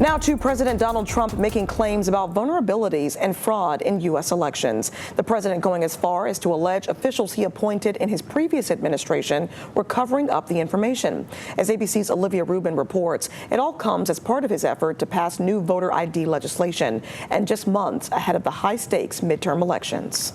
Now to President Donald Trump making claims about vulnerabilities and fraud in U.S. elections. The president going as far as to allege officials he appointed in his previous administration were covering up the information. As ABC's Olivia Rubin reports, it all comes as part of his effort to pass new voter ID legislation, and just months ahead of the high-stakes midterm elections.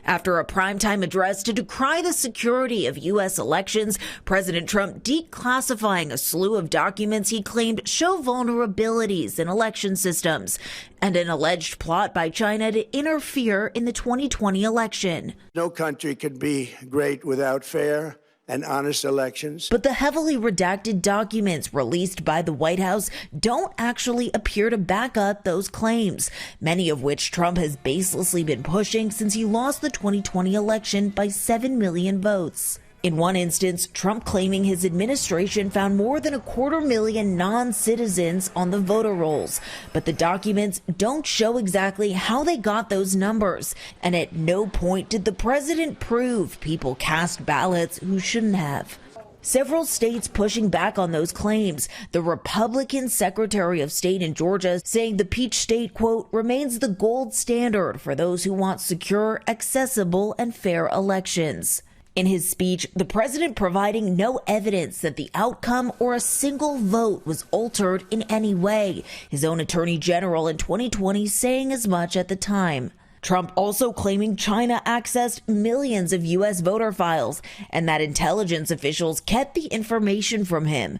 After a primetime address to decry the security of U.S. elections, President Trump declassifying a slew of documents he claimed show vulnerabilities in election systems and an alleged plot by China to interfere in the 2020 election. No country could be great without fair and honest elections. But the heavily redacted documents released by the White House don't actually appear to back up those claims, many of which Trump has baselessly been pushing since he lost the 2020 election by 7 million votes. In one instance, Trump claiming his administration found more than 250,000 non-citizens on the voter rolls. But the documents don't show exactly how they got those numbers. And at no point did the president prove people cast ballots who shouldn't have. Several states pushing back on those claims. The Republican Secretary of State in Georgia saying the Peach State, quote, remains the gold standard for those who want secure, accessible, and fair elections. In his speech, the president providing no evidence that the outcome or a single vote was altered in any way. His own attorney general in 2020 saying as much at the time. Trump also claiming China accessed millions of U.S. voter files and that intelligence officials kept the information from him.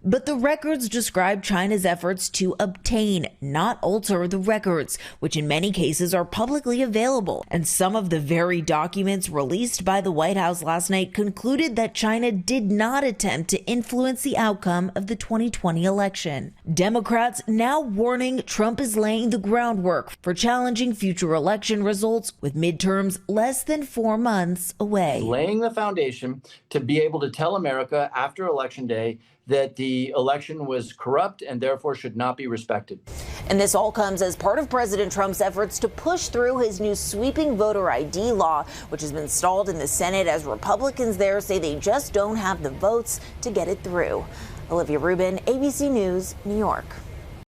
But the records describe China's efforts to obtain, not alter, the records, which in many cases are publicly available. And some of the very documents released by the White House last night concluded that China did not attempt to influence the outcome of the 2020 election. Democrats now warning Trump is laying the groundwork for challenging future election results with midterms less than 4 months away. Laying the foundation to be able to tell America after Election Day that the election was corrupt and therefore should not be respected. And this all comes as part of President Trump's efforts to push through his new sweeping voter ID law, which has been stalled in the Senate as Republicans there say they just don't have the votes to get it through. Olivia Rubin, ABC News, New York.